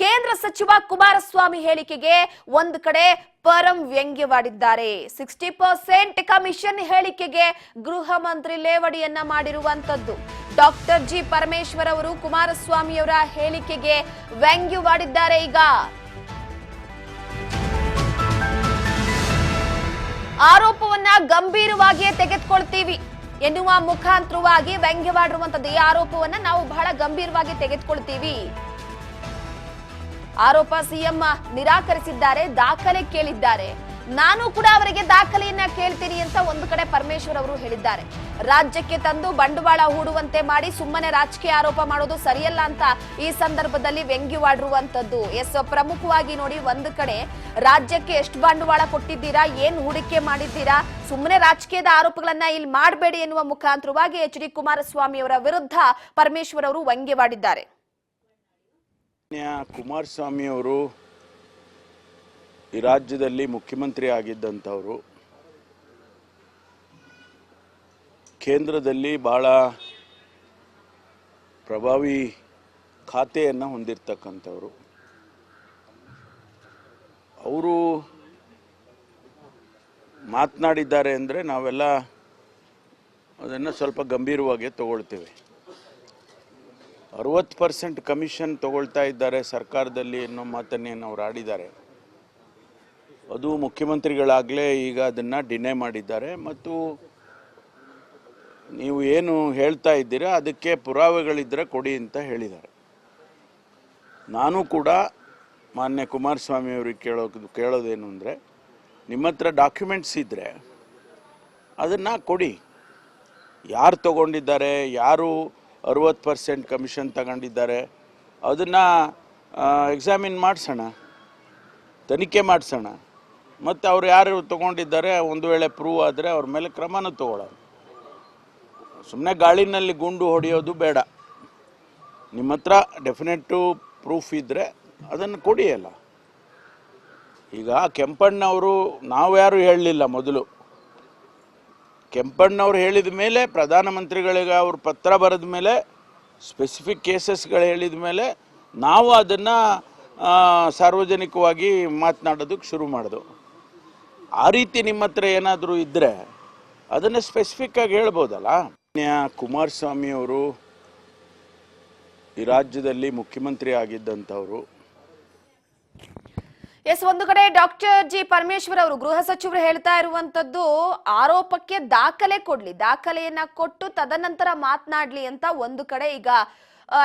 ಕೇಂದ್ರ ಸಚಿವ ಕುಮಾರಸ್ವಾಮಿ ಹೇಳಿಕೆಗೆ ಒಂದು ಕಡೆ ಪರಂ ವ್ಯಂಗ್ಯವಾಡಿದ್ದಾರೆ. 60% ಕಮಿಷನ್ ಹೇಳಿಕೆಗೆ ಗೃಹ ಮಂತ್ರಿ ಲೇವಡಿಯನ್ನ ಮಾಡಿರುವಂತದ್ದು. ಡಾಕ್ಟರ್ ಜಿ ಪರಮೇಶ್ವರ್ ಅವರು ಕುಮಾರಸ್ವಾಮಿ ಅವರ ಹೇಳಿಕೆಗೆ ವ್ಯಂಗ್ಯವಾಡಿದ್ದಾರೆ. ಈಗ ಆರೋಪವನ್ನ ಗಂಭೀರವಾಗಿ ತೆಗೆದುಕೊಳ್ತೀವಿ ಎನ್ನುವ ಮುಖಾಂತರವಾಗಿ ವ್ಯಂಗ್ಯವಾಡಿರುವಂತದ್ದು. ಈ ಆರೋಪವನ್ನ ನಾವು ಬಹಳ ಗಂಭೀರವಾಗಿ ತೆಗೆದುಕೊಳ್ತೀವಿ. ಆರೋಪ ಸಿಎಂ ನಿರಾಕರಿಸಿದ್ದಾರೆ, ದಾಖಲೆ ಕೇಳಿದ್ದಾರೆ. ನಾನು ಕೂಡ ಅವರಿಗೆ ದಾಖಲೆಯನ್ನ ಕೇಳ್ತೀನಿ ಅಂತ ಒಂದು ಕಡೆ ಪರಮೇಶ್ವರ್ ಅವರು ಹೇಳಿದ್ದಾರೆ. ರಾಜ್ಯಕ್ಕೆ ತಂದು ಬಂಡವಾಳ ಹೂಡುವಂತೆ ಮಾಡಿ ಸುಮ್ಮನೆ ರಾಜಕೀಯ ಆರೋಪ ಮಾಡೋದು ಸರಿಯಲ್ಲ ಅಂತ ಈ ಸಂದರ್ಭದಲ್ಲಿ ವ್ಯಂಗ್ಯವಾಡಿರುವಂತದ್ದು. ಪ್ರಮುಖವಾಗಿ ನೋಡಿ, ಒಂದು ಕಡೆ ರಾಜ್ಯಕ್ಕೆ ಎಷ್ಟು ಬಂಡವಾಳ ಕೊಟ್ಟಿದ್ದೀರಾ, ಏನ್ ಹೂಡಿಕೆ ಮಾಡಿದ್ದೀರಾ, ಸುಮ್ಮನೆ ರಾಜಕೀಯದ ಆರೋಪಗಳನ್ನ ಇಲ್ಲಿ ಮಾಡಬೇಡಿ ಎನ್ನುವ ಮುಖಾಂತರವಾಗಿ ಎಚ್ ಡಿ ಕುಮಾರಸ್ವಾಮಿ ಅವರ ವಿರುದ್ಧ ಪರಮೇಶ್ವರ್ ಅವರು ವ್ಯಂಗ್ಯವಾಡಿದ್ದಾರೆ. ಕುಮಾರಸ್ವಾಮಿ ಅವರು ಈ ರಾಜ್ಯದಲ್ಲಿ ಮುಖ್ಯಮಂತ್ರಿ ಆಗಿದ್ದಂಥವರು, ಕೇಂದ್ರದಲ್ಲಿ ಬಹಳ ಪ್ರಭಾವಿ ಖಾತೆಯನ್ನು ಹೊಂದಿರತಕ್ಕಂಥವರು. ಅವರು ಮಾತನಾಡಿದ್ದಾರೆ ಅಂದರೆ ನಾವೆಲ್ಲ ಅದನ್ನು ಸ್ವಲ್ಪ ಗಂಭೀರವಾಗಿ ತಗೊಳ್ತೇವೆ. 60% ಕಮಿಷನ್ ತಗೊಳ್ತಾ ಇದ್ದಾರೆ ಸರ್ಕಾರದಲ್ಲಿ ಅನ್ನೋ ಮಾತನ್ನೇನು ಅವ್ರು ಆಡಿದ್ದಾರೆ. ಅದು ಮುಖ್ಯಮಂತ್ರಿಗಳಾಗಲೇ ಈಗ ಅದನ್ನು ಡಿನೇ ಮಾಡಿದ್ದಾರೆ. ಮತ್ತು ನೀವು ಏನು ಹೇಳ್ತಾ ಇದ್ದೀರಾ ಅದಕ್ಕೆ ಪುರಾವೆಗಳಿದ್ದರೆ ಕೊಡಿ ಅಂತ ಹೇಳಿದ್ದಾರೆ. ನಾನು ಕೂಡ ಮಾನ್ಯ ಕುಮಾರಸ್ವಾಮಿ ಅವ್ರಿಗೆ ಕೇಳೋದೇನು ಅಂದರೆ, ನಿಮ್ಮ ಹತ್ರ ಡಾಕ್ಯುಮೆಂಟ್ಸ್ ಇದ್ದರೆ ಅದನ್ನು ಕೊಡಿ. ಯಾರು ತಗೊಂಡಿದ್ದಾರೆ, ಯಾರು 60% ಕಮಿಷನ್ ತಗೊಂಡಿದ್ದಾರೆ, ಅದನ್ನು ಎಕ್ಸಾಮಿನ್ ಮಾಡಿಸೋಣ, ತನಿಖೆ ಮಾಡಿಸೋಣ. ಮತ್ತು ಅವ್ರು ಯಾರು ತೊಗೊಂಡಿದ್ದಾರೆ ಒಂದು ವೇಳೆ ಪ್ರೂವ್ ಆದರೆ ಅವ್ರ ಮೇಲೆ ಕ್ರಮನೂ ತಗೊಳ್ಳೋಣ. ಸುಮ್ಮನೆ ಗಾಳಿನಲ್ಲಿ ಗುಂಡು ಹೊಡೆಯೋದು ಬೇಡ. ನಿಮ್ಮ ಹತ್ರ ಡೆಫಿನೆಟಿವ್ ಪ್ರೂಫ್ ಇದ್ದರೆ ಅದನ್ನು ಕೊಡಿಯಲ್ಲ. ಈಗ ಕೆಂಪಣ್ಣವರು ನಾವು ಯಾರು ಹೇಳಲಿಲ್ಲ. ಮೊದಲು ಕೆಂಪಣ್ಣವ್ರು ಹೇಳಿದ ಮೇಲೆ, ಪ್ರಧಾನಮಂತ್ರಿಗಳಿಗೆ ಅವ್ರ ಪತ್ರ ಬರೆದ ಮೇಲೆ, ಸ್ಪೆಸಿಫಿಕ್ ಕೇಸಸ್ಗಳು ಹೇಳಿದ ಮೇಲೆ ನಾವು ಅದನ್ನು ಸಾರ್ವಜನಿಕವಾಗಿ ಮಾತನಾಡೋದಕ್ಕೆ ಶುರು ಮಾಡೋದು. ಆ ರೀತಿ ನಿಮ್ಮ ಹತ್ರ ಏನಾದರೂ ಇದ್ದರೆ ಅದನ್ನು ಸ್ಪೆಸಿಫಿಕ್ ಆಗಿ ಹೇಳ್ಬೋದಲ್ಲ. ಕುಮಾರಸ್ವಾಮಿ ಅವರು ಈ ರಾಜ್ಯದಲ್ಲಿ ಮುಖ್ಯಮಂತ್ರಿ ಆಗಿದ್ದಂಥವರು. ಒಂದು ಕಡೆ ಡಾಕ್ಟರ್ ಜಿ ಪರಮೇಶ್ವರ್ ಅವರು ಗೃಹ ಸಚಿವರು ಹೇಳ್ತಾ ಇರುವಂತದ್ದು, ಆರೋಪಕ್ಕೆ ದಾಖಲೆ ಕೊಡ್ಲಿ, ದಾಖಲೆಯನ್ನ ಕೊಟ್ಟು ತದನಂತರ ಮಾತನಾಡ್ಲಿ ಅಂತ ಒಂದು ಕಡೆ ಈಗ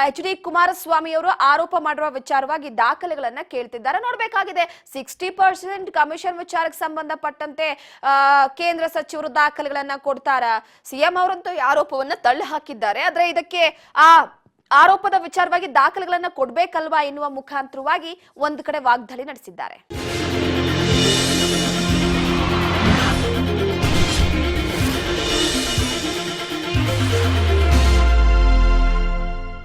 ಎಚ್ ಡಿ ಕುಮಾರಸ್ವಾಮಿ ಅವರು ಆರೋಪ ಮಾಡುವ ವಿಚಾರವಾಗಿ ದಾಖಲೆಗಳನ್ನ ಕೇಳ್ತಿದ್ದಾರೆ. ನೋಡ್ಬೇಕಾಗಿದೆ 60% ಕಮಿಷನ್ ವಿಚಾರಕ್ಕೆ ಸಂಬಂಧಪಟ್ಟಂತೆ ಕೇಂದ್ರ ಸಚಿವರು ದಾಖಲೆಗಳನ್ನ ಕೊಡ್ತಾರ. ಸಿಎಂ ಅವರಂತೂ ಆರೋಪವನ್ನ ತಳ್ಳಿ ಹಾಕಿದ್ದಾರೆ. ಆದ್ರೆ ಇದಕ್ಕೆ ಆರೋಪದ ವಿಚಾರವಾಗಿ ದಾಖಲೆಗಳನ್ನ ಕೊಡ್ಬೇಕಲ್ವಾ ಎನ್ನುವ ಮುಖಾಂತರವಾಗಿ ಒಂದು ಕಡೆ ವಾಗ್ದಾಳಿ ನಡೆಸಿದ್ದಾರೆ.